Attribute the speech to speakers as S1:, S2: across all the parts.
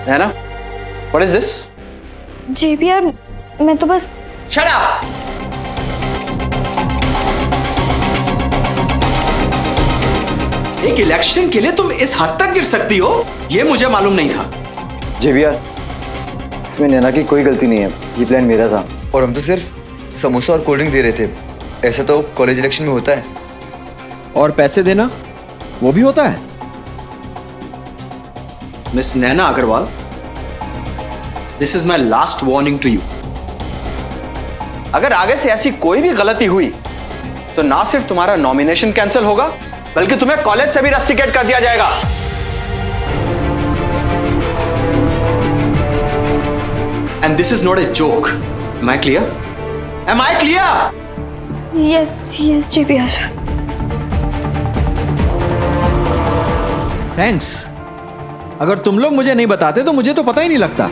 S1: Naina, what is this?
S2: JBR, मैं तो बस।
S1: Shut up!
S3: एक इलेक्शन के लिए तुम इस हद तक गिर सकती हो, ये मुझे मालूम नहीं था।
S1: JBR, इसमें नैना की कोई गलती नहीं है, ये प्लान मेरा था।
S4: और हम तो सिर्फ समोसा और कोल्ड ड्रिंक दे रहे थे। ऐसा तो कॉलेज इलेक्शन में होता है।
S5: और पैसे देना वो भी होता है।
S3: Miss Naina Agarwal, this is my last warning to you.
S1: अगर आगे से ऐसी कोई भी गलती हुई तो ना सिर्फ तुम्हारा नॉमिनेशन कैंसिल होगा, बल्कि तुम्हें कॉलेज से भी रस्टिकेट कर दिया जाएगा।
S3: And this is not a joke. Am I clear? Am I clear?
S2: Yes JBR।
S5: Thanks. अगर तुम लोग मुझे नहीं बताते तो मुझे तो पता ही नहीं लगता।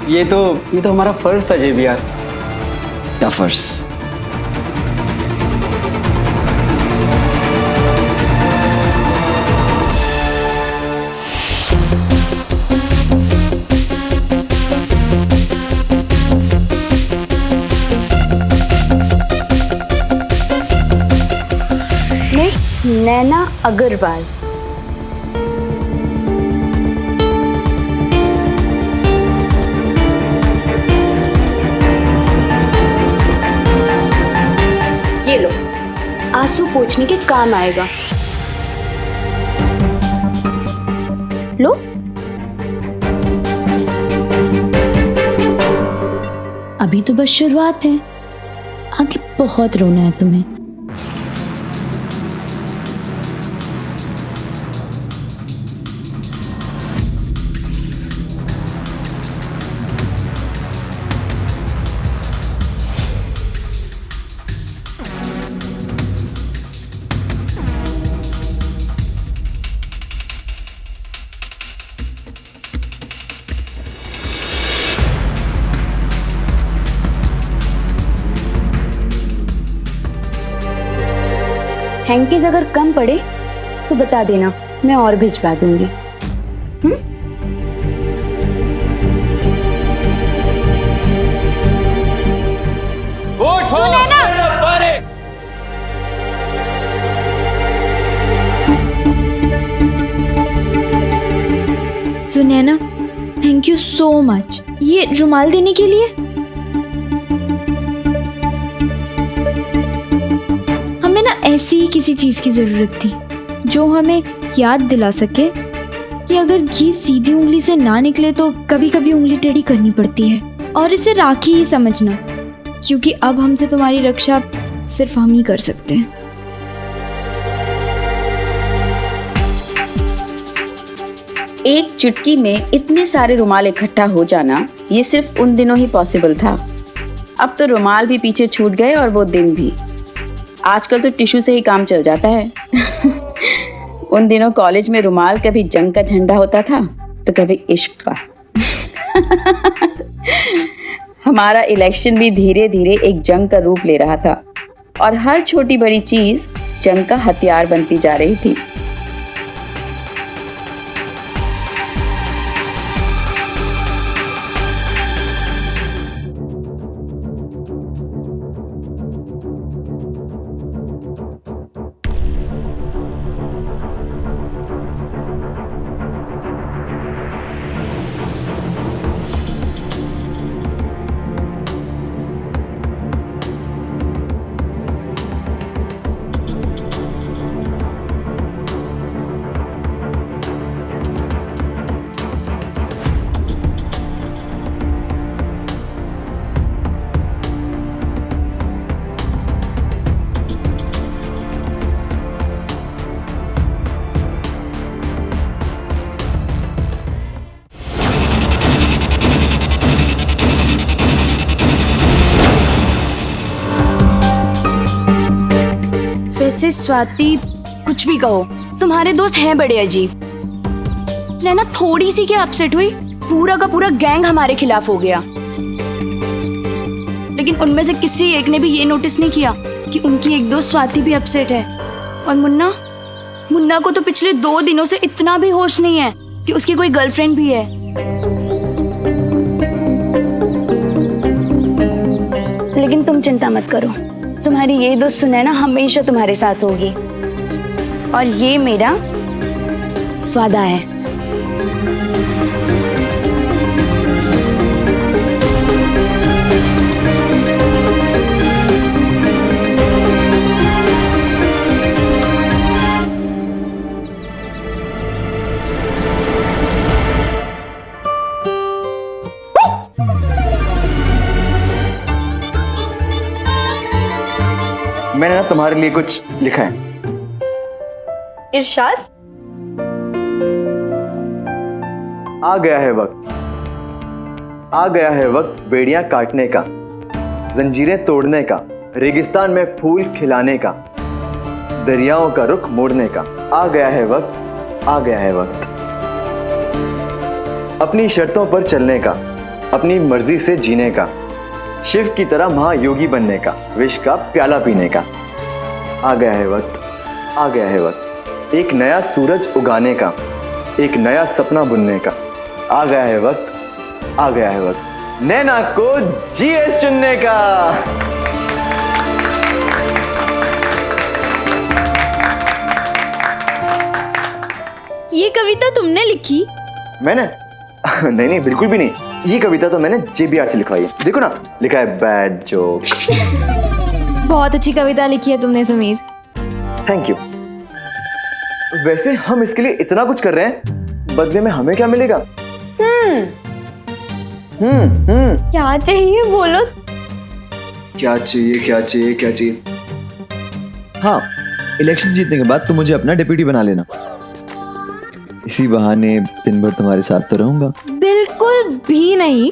S6: ये तो हमारा फर्ज था JBR।
S1: टफर्स।
S7: मिस नैना अग्रवाल। ये लो, आंसू पोंछने के काम आएगा। लो।
S8: अभी तो बस शुरुआत है, आगे बहुत रोना है तुम्हें।
S7: हैंकीज अगर कम पड़े तो बता देना, मैं और भिजवा दूंगी।
S8: Sunaina, thank you so much ये रुमाल देने के लिए। हमें ना ऐसी ही किसी चीज की जरूरत थी जो हमें याद दिला सके कि अगर घी सीधी उंगली से ना निकले तो कभी कभी उंगली टेढ़ी करनी पड़ती है। और इसे राखी ही समझना, क्योंकि अब हमसे तुम्हारी रक्षा सिर्फ हम ही कर सकते हैं।
S7: एक चुटकी में इतने सारे रुमाल इकट्ठा हो जाना ये सिर्फ उन दिनों ही पॉसिबल था। अब तो रुमाल भी पीछे छूट गए और वो दिन भी। आजकल तो टिश्यू से ही काम चल जाता है। उन दिनों कॉलेज में रुमाल कभी जंग का झंडा होता था तो कभी इश्क का। हमारा इलेक्शन भी धीरे धीरे एक जंग का रूप ले रहा था और हर छोटी बड़ी चीज जंग का हथियार बनती जा रही थी। वैसे स्वाति, कुछ भी कहो, तुम्हारे दोस्त हैं बड़े अजीब। नैना थोड़ी सी क्या अपसेट हुई, पूरा का पूरा गैंग हमारे खिलाफ हो गया। लेकिन उनमें से किसी एक ने भी ये नोटिस नहीं किया कि उनकी एक दोस्त स्वाति भी अपसेट है। और मुन्ना को तो पिछले 2 दिनों से इतना भी होश नहीं है
S9: कि उसकी कोई गर्लफ्रेंड भी है। लेकिन तुम चिंता मत करो, तुम्हारी ये दोस्त सुनैना हमेशा तुम्हारे साथ होगी और ये मेरा वादा है।
S4: मैंने ना तुम्हारे लिए कुछ लिखा है।
S2: इरशाद,
S4: आ गया है वक्त, आ गया है वक्त बेड़ियां काटने का, जंजीरें तोड़ने का, रेगिस्तान में फूल खिलाने का, दरियाओं का रुख मोड़ने का। आ गया है वक्त, आ गया है वक्त अपनी शर्तों पर चलने का, अपनी मर्जी से जीने का, शिव की तरह महायोगी बनने का, विष का प्याला पीने का। आ गया है वक्त, आ गया है वक्त एक नया सूरज उगाने का, एक नया सपना बुनने का। आ गया है वक्त, आ गया है वक्त नैना को जीएस चुनने का।
S8: ये कविता तुमने लिखी?
S4: मैंने नहीं नहीं, बिल्कुल भी नहीं। ये कविता तो मैंने JBR से लिखवाई है। देखो ना, लिखा है बैड जोक।
S8: बहुत अच्छी कविता लिखी है तुमने समीर।
S4: Thank you. वैसे हम इसके लिए इतना कुछ कर रहे हैं, बदले में हमें क्या मिलेगा?
S2: क्या चाहिए बोलो।
S3: क्या चाहिए, क्या चाहिए, क्या चाहिए?
S5: हाँ, इलेक्शन जीतने के बाद तुम मुझे अपना डिप्यूटी बना लेना। इसी बहाने दिन भर तुम्हारे साथ तो रहूंगा।
S8: बिल्कुल भी नहीं,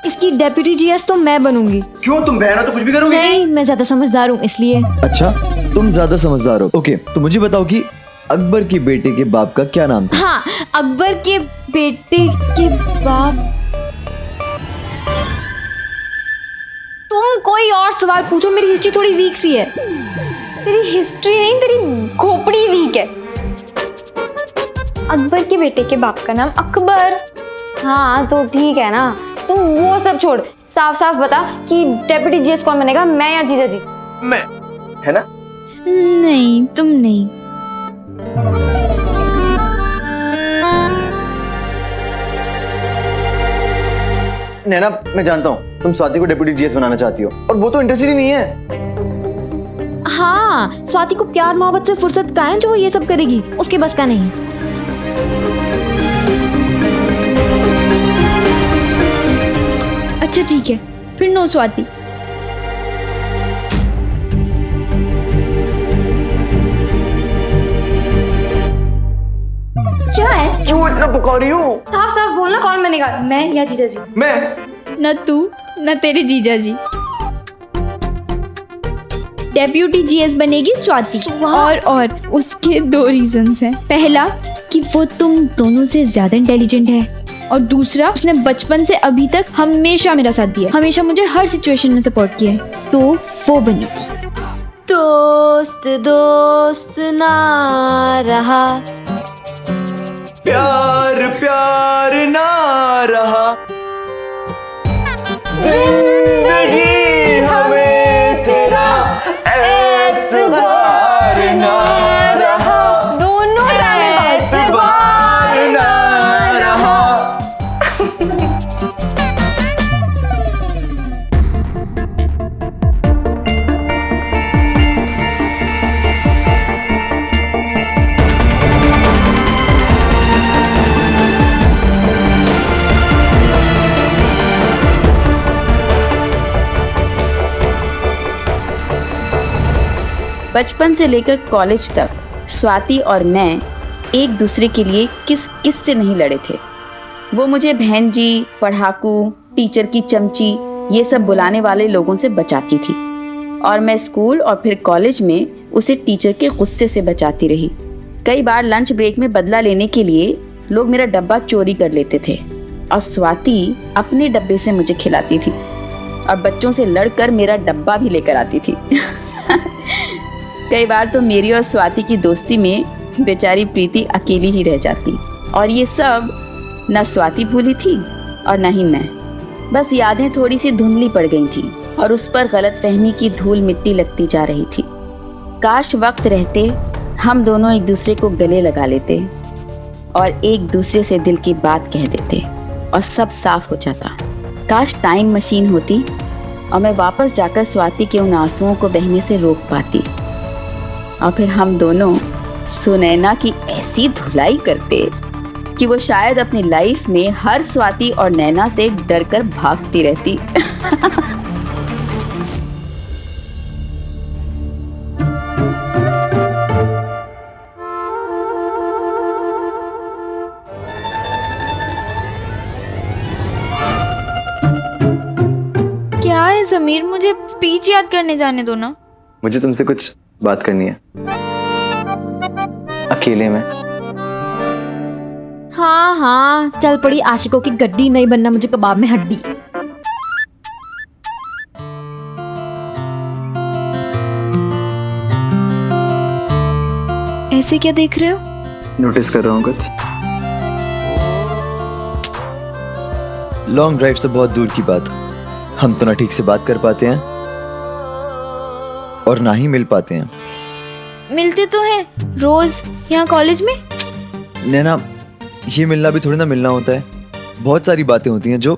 S8: इसकी डेप्यूटी जीएस तो मैं बनूंगी।
S4: क्यों, तुम बहन हो तो कुछ भी करोगी?
S8: नहीं, मैं ज्यादा समझदार हूँ इसलिए।
S5: अच्छा, तुम ज्यादा समझदार हो। ओके, तो मुझे बताओ कि अकबर के बेटे के बाप का क्या नाम था?
S8: हाँ, अकबर के बेटे के बाप। तुम कोई और सवाल पूछो, मेरी हिस्ट्री थोड़ी वीक सी है।
S2: तेरी हिस्ट्री नहीं, तेरी खोपड़ी वीक है। अकबर के बेटे के बाप का नाम अकबर। हाँ तो ठीक है ना, तुम वो सब छोड़, साफ साफ बता कि डेप्यूटी जीएस कौन बनेगा, मैं या जीजा जी?
S4: मैं, है ना?
S8: नहीं, तुम नहीं।
S4: नैना, मैं जानता हूँ तुम स्वाति को डेप्यूटी जीएस बनाना चाहती हो, और वो तो इंटरेस्टेड ही नहीं है।
S8: हाँ, स्वाति को प्यार मोहब्बत से फुर्सत कहाँ है जो वो ये सब करेगी, उसके बस का नहीं। अच्छा ठीक है, फिर नो स्वाति।
S2: क्या है?
S4: क्यों इतना पुकार रही हो?
S2: साफ साफ बोलना, कौन बनेगा, मैं या जीजा जी?
S4: मैं।
S8: न तू न तेरे जीजा जी। डेप्यूटी जीएस बनेगी स्वाति। और उसके 2 रीजंस हैं। पहला कि वो तुम दोनों से ज्यादा इंटेलिजेंट है, और दूसरा उसने बचपन से अभी तक हमेशा मेरा साथ दिया, हमेशा मुझे हर सिचुएशन में सपोर्ट किया है, तो वो बनेगी। दोस्त दोस्त ना रहा,
S4: प्यार प्यार ना रहा, जिंदगी हमें तेरा एतबार ना रहा,
S2: दोनों
S4: एतबार ना रहा।
S7: बचपन से लेकर कॉलेज तक स्वाति और मैं एक दूसरे के लिए किस से नहीं लड़े थे। वो मुझे बहन जी, पढ़ाकू, टीचर की चमची, ये सब बुलाने वाले लोगों से बचाती थी, और मैं स्कूल और फिर कॉलेज में उसे टीचर के गुस्से से बचाती रही। कई बार लंच ब्रेक में बदला लेने के लिए लोग मेरा डब्बा चोरी कर लेते थे, और स्वाति अपने डब्बे से मुझे खिलाती थी, और बच्चों से लड़कर मेरा डब्बा भी लेकर आती थी। कई बार तो मेरी और स्वाति की दोस्ती में बेचारी प्रीति अकेली ही रह जाती। और ये सब न स्वाति भूली थी और न ही मैं। बस यादें थोड़ी सी धुंधली पड़ गई थी और उस पर गलतफहमी की धूल मिट्टी लगती जा रही थी। काश वक्त रहते हम दोनों एक दूसरे को गले लगा लेते और एक दूसरे से दिल की बात कह देते और सब साफ हो जाता। काश टाइम मशीन होती और मैं वापस जाकर स्वाति के उन आंसुओं को बहने से रोक पाती और फिर हम दोनों सुनैना की ऐसी धुलाई करते कि वो शायद अपनी लाइफ में हर स्वाति और नैना से डरकर भागती रहती।
S8: क्या है समीर, मुझे स्पीच याद करने जाने दो ना।
S4: मुझे तुमसे कुछ बात करनी है, अकेले में।
S2: हाँ हाँ, चल पड़ी आशिकों की गड्डी, नहीं बनना मुझे कबाब में हड्डी।
S8: ऐसे क्या देख रहे हो?
S4: नोटिस कर रहा हूँ कुछ।
S5: लॉन्ग ड्राइव तो बहुत दूर की बात, हम तो ना ठीक से बात कर पाते हैं और ना ही मिल पाते हैं।
S8: मिलते तो हैं रोज यहाँ कॉलेज में।
S5: नैना, ये मिलना भी थोड़ी ना मिलना होता है, बहुत सारी बातें होती हैं जो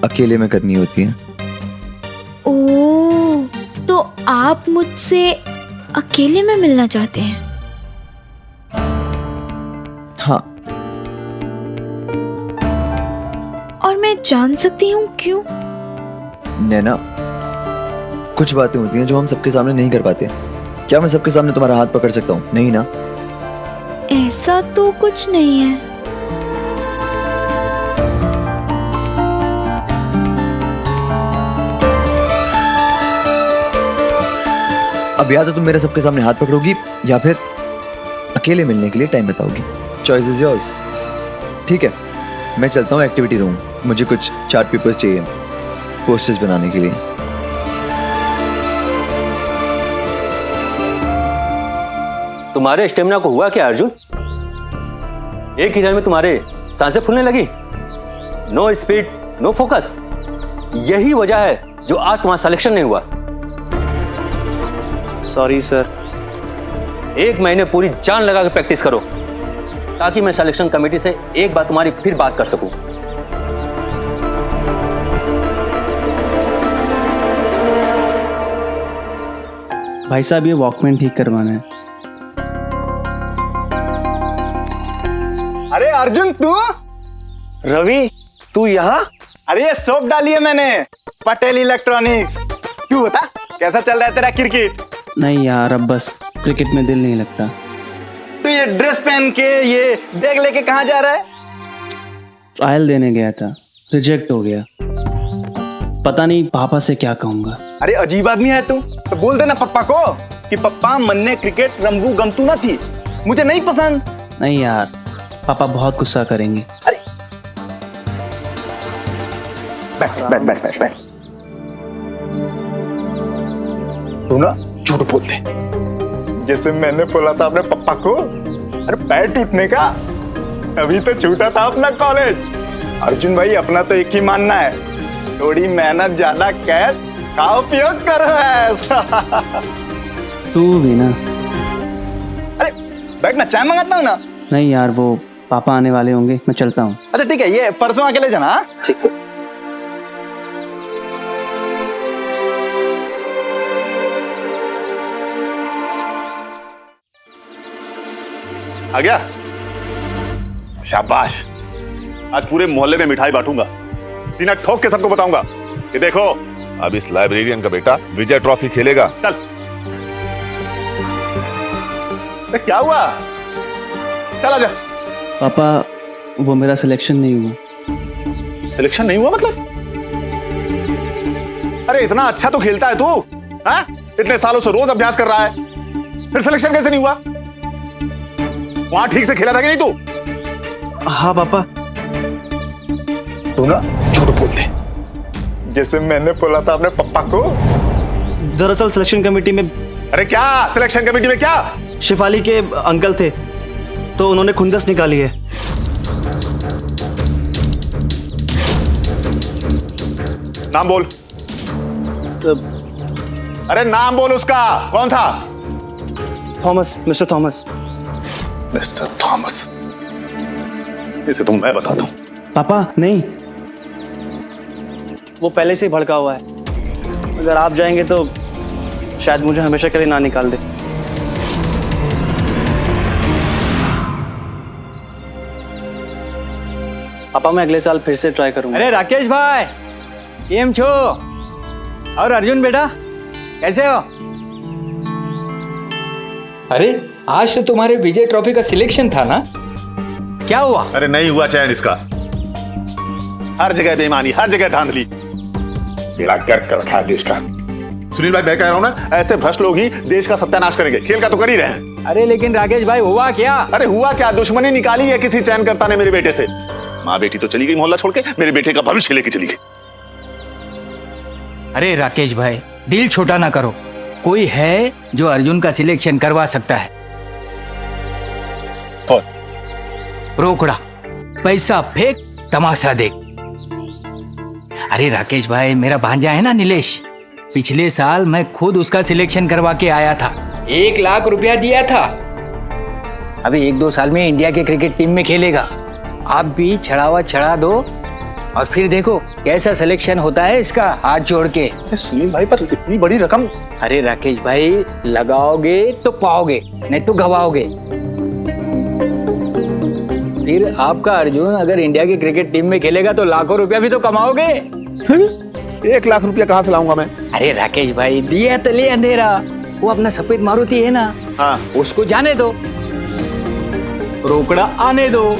S5: अकेले में करनी होती हैं।
S8: ओह, तो आप मुझसे अकेले में मिलना चाहते हैं?
S5: हाँ।
S8: और मैं जान सकती हूँ क्यों?
S5: नैना, कुछ बातें होती हैं जो हम सबके सामने नहीं कर पाते। क्या मैं सबके सामने तुम्हारा हाथ पकड़ सकता हूँ? नहीं ना।
S8: ऐसा तो कुछ नहीं है।
S5: अब या तो तुम मेरे सबके सामने हाथ पकड़ोगी या फिर अकेले मिलने के लिए टाइम बताओगी। Choice is yours. ठीक है, मैं चलता हूँ एक्टिविटी रूम, मुझे कुछ चार्ट पेपर्स चाहिए पोस्टर्स बनाने के लिए।
S10: तुम्हारे स्टेमिना को हुआ क्या अर्जुन? एक ही रन में तुम्हारे सांसें फूलने लगी। No speed, no focus. यही वजह है जो आज तुम्हारा सिलेक्शन नहीं हुआ।
S6: Sorry sir.
S10: 1 महीने पूरी जान लगा के प्रैक्टिस करो ताकि मैं सिलेक्शन कमेटी से एक बार तुम्हारी फिर बात कर सकूं।
S6: भाई साहब, ये वॉकमैन ठीक करवाना है।
S11: अरे अर्जुन, तू?
S6: रवि, तू यहाँ?
S11: अरे ये सोप डाली है मैंने, पटेल इलेक्ट्रॉनिक्स। तू बता, कैसा चल रहा है तेरा क्रिकेट?
S6: नहीं यार, अब बस क्रिकेट में दिल नहीं लगता।
S11: तू ये ड्रेस पहन के, ये बैग लेके कहाँ जा रहा है?
S6: ट्रायल देने गया था, रिजेक्ट हो गया। पता नहीं पापा से क्या कहूंगा।
S11: अरे अजीब आदमी है तू, तो बोल देना पप्पा को कि पप्पा मन्ने क्रिकेट रंगू गमतू ना थी, मुझे नहीं पसंद।
S6: नहीं यार, पापा बहुत गुस्सा करेंगे।
S11: अरे बैठ बैठ बैठ बैठ बैठ। तू ना झूठ बोलते, जैसे मैंने बोला था अपने पप्पा को। अरे पैर टूटने का, अभी तो छूटा था अपना कॉलेज। अर्जुन भाई, अपना तो एक ही मानना है, थोड़ी मेहनत ज्यादा कैद का उपयोग करो।
S6: तू भी ना।
S11: अरे बैठ ना, चाय मंगाता हूँ ना।
S6: नहीं यार, वो पापा आने वाले होंगे, मैं चलता हूँ।
S11: अच्छा ठीक है, ये परसों आके ले जाना। हाँ ठीक है।
S12: आ गया? शाबाश, आज पूरे मोहल्ले में मिठाई बांटूंगा, सीना ठोक के सबको बताऊंगा कि देखो अब इस लाइब्रेरियन का बेटा विजय ट्रॉफी खेलेगा। चल। तो क्या हुआ? चल आजा।
S6: पापा, वो मेरा सिलेक्शन नहीं हुआ।
S12: सिलेक्शन नहीं हुआ मतलब? अरे इतना अच्छा तो खेलता है तू, हाँ? इतने सालों से रोज अभ्यास कर रहा है, फिर सिलेक्शन कैसे नहीं हुआ? वहां ठीक से खेला था कि नहीं तू?
S6: हाँ पापा।
S11: तू ना झूठ बोलते, जैसे मैंने बोला था अपने पापा को।
S6: दरअसल सिलेक्शन कमेटी में।
S12: अरे क्या सिलेक्शन कमेटी में क्या?
S6: शिफाली के अंकल थे, तो उन्होंने खुंदस निकाली है।
S12: नाम बोल। अरे नाम बोल उसका, कौन था?
S6: Thomas, mister Thomas.
S12: Mister Thomas, इसे तो मैं बताता हूं।
S6: पापा नहीं, वो पहले से ही भड़का हुआ है। अगर आप जाएंगे तो शायद मुझे हमेशा के लिए ना निकाल दे। पापा मैं अगले साल फिर से ट्राई करूंगा।
S10: अरे राकेश भाई, केम छो? और अर्जुन बेटा कैसे हो? अरे आज तो तुम्हारे विजय ट्रॉफी का सिलेक्शन था ना, क्या हुआ?
S12: अरे नहीं हुआ चयन इसका। हर जगह बेईमानी, हर जगह धांधली, बेड़ा गर्क कर रखा है देश का। सुनील भाई, मैं कह रहा हूं ना, ऐसे भ्रष्ट लोग ही देश का सत्यानाश करेंगे। खेल का तो कर ही रहे हैं।
S10: अरे लेकिन राकेश भाई हुआ क्या?
S12: अरे हुआ क्या, दुश्मनी निकाली है किसी चयनकर्ता ने मेरे बेटे से। माँ बेटी तो चली गई मोहल्ला छोड़ के, मेरे बेटे का भविष्य लेके चली गई।
S13: अरे राकेश भाई, दिल छोटा ना करो, कोई है जो अर्जुन का सिलेक्शन करवा सकता है।
S12: कौन?
S13: रोकड़ा, पैसा फेंक, तमाशा देख। अरे राकेश भाई, मेरा भांजा है ना नीलेश, पिछले साल मैं खुद उसका सिलेक्शन करवा के आया था।
S10: 1 लाख रुपया दिया था।
S13: अभी 1-2 साल में इंडिया के क्रिकेट टीम में खेलेगा। आप भी छड़ावा छड़ा दो और फिर देखो कैसा सिलेक्शन होता है इसका, हाथ जोड़ के।
S12: सुनील भाई, पर इतनी बड़ी रकम?
S13: अरे राकेश भाई, लगाओगे तो पाओगे, नहीं तो गवाओगे। फिर आपका अर्जुन अगर इंडिया की क्रिकेट टीम में खेलेगा तो लाखों रुपया भी तो कमाओगे।
S12: 1 लाख रुपया कहां से लाऊंगा मैं?
S13: अरे राकेश भाई, दिया तले अंधेरा, वो अपना सफेद मारुति है ना,
S12: हाँ,
S13: उसको जाने दो, रोकड़ा आने दो।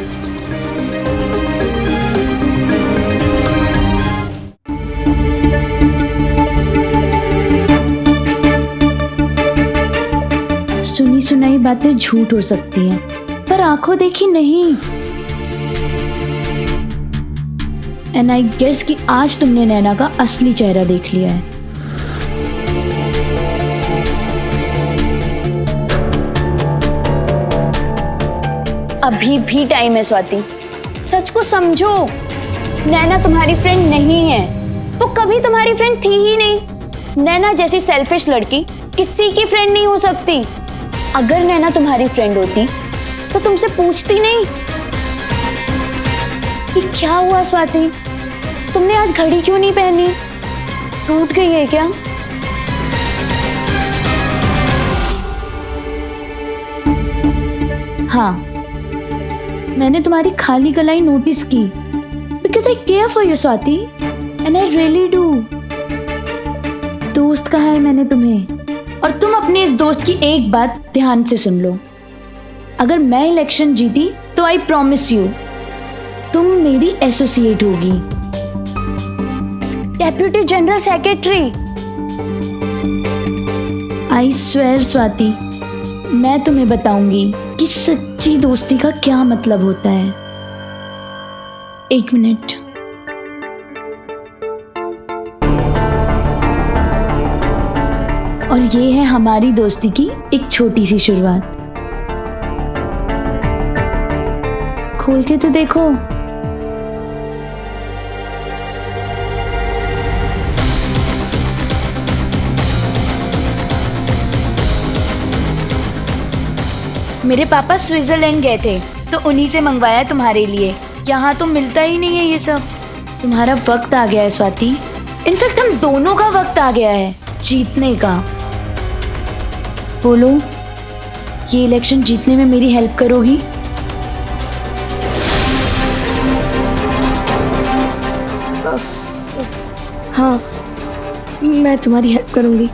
S8: सुनी सुनाई बातें झूठ हो सकती हैं, पर आंखों देखी नहीं। एंड आई गेस कि आज तुमने नैना का असली चेहरा देख लिया है।
S9: अभी भी टाइम है स्वाति, सच को समझो। नैना तुम्हारी फ्रेंड नहीं है, वो कभी तुम्हारी फ्रेंड थी ही नहीं। नैना जैसी सेल्फिश लड़की किसी की फ्रेंड नहीं हो सकती। अगर नैना तुम्हारी फ्रेंड होती तो तुमसे पूछती नहीं। ये क्या हुआ स्वाति, तुमने आज घड़ी क्यों नहीं पहनी? टूट गई है क्या?
S8: हाँ, मैंने तुम्हारी खाली कलाई नोटिस की, because I care for you Swati, and I really do. दोस्त कहा है मैंने तुम्हें, और तुम अपने इस दोस्त की एक बात ध्यान से सुन लो। अगर मैं इलेक्शन जीती तो आई प्रॉमिस यू, तुम मेरी एसोसिएट होगी।
S9: Deputy general secretary.
S8: I swear Swati, मैं तुम्हें बताऊंगी कि सच्ची दोस्ती का क्या मतलब होता है। 1 मिनट। और ये है हमारी दोस्ती की एक छोटी सी शुरुआत। खोल के तो देखो। मेरे पापा स्विट्जरलैंड गए थे तो उन्हीं से मंगवाया तुम्हारे लिए। यहाँ तो मिलता ही नहीं है ये सब। तुम्हारा वक्त आ गया है स्वाति, इनफैक्ट हम दोनों का वक्त आ गया है जीतने का। बोलो, ये इलेक्शन जीतने में मेरी हेल्प करोगी?
S9: हाँ, मैं तुम्हारी हेल्प करूंगी।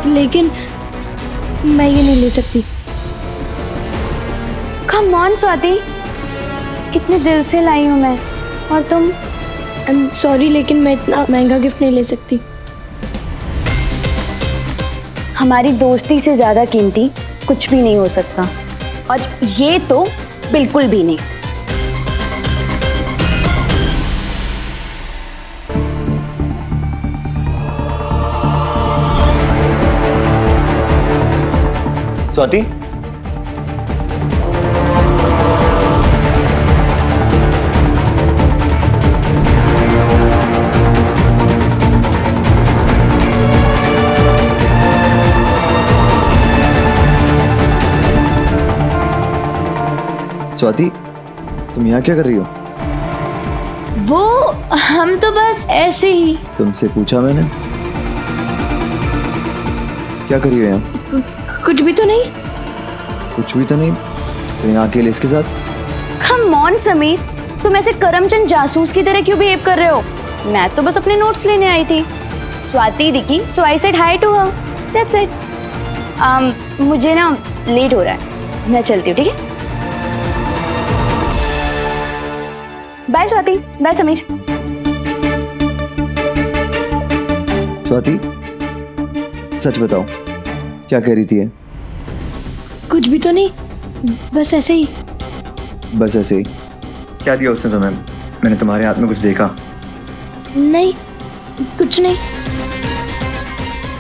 S9: लेकिन मैं ये नहीं ले सकती। कम ऑन स्वाति, कितने दिल से लाई हूँ मैं, और तुम? आई एम सॉरी, लेकिन मैं इतना महंगा गिफ्ट नहीं ले सकती। हमारी दोस्ती से ज्यादा कीमती कुछ भी नहीं हो सकता, और ये तो बिल्कुल भी नहीं।
S12: स्वाति,
S5: स्वाति, तुम यहाँ क्या कर रही हो?
S8: वो हम तो बस ऐसे ही।
S5: तुमसे पूछा मैंने? क्या कर रही हो यहाँ?
S8: कुछ भी तो नहीं।
S5: कुछ भी तो नहीं? तो यहाँ अकेले इसके साथ?
S9: कम ऑन समीर, तुम ऐसे करमचंद जासूस की तरह क्यों बिहेव कर रहे हो? मैं तो बस अपने नोट्स लेने आई थी। स्वाति दिखी so I said hi to her, that's it. मुझे ना लेट हो रहा है, मैं चलती हूँ, ठीक है? Bye Swati, bye Sameer.
S5: स्वाति, सच बताओ, क्या कह रही थी ये?
S8: कुछ भी तो नहीं, बस ऐसे ही।
S5: बस ऐसे ही? क्या दिया उसने तुम्हें? मैंने तुम्हारे हाथ में कुछ देखा।
S8: नहीं, कुछ नहीं।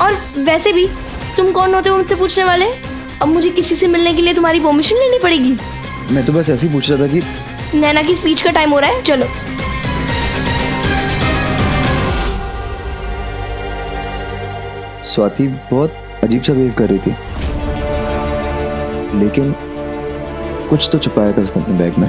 S8: और वैसे भी तुम कौन होते हो मुझसे पूछने वाले? अब मुझे किसी से मिलने के लिए तुम्हारी परमिशन लेनी पड़ेगी?
S5: मैं तो बस ऐसे ही पूछ रहा था कि
S8: नैना की स्पीच का टाइम हो रहा है, चलो।
S5: स्वाति बहुत अजीब सा बिहेव कर रही थी, लेकिन कुछ तो छुपाया था उसने अपने बैग में।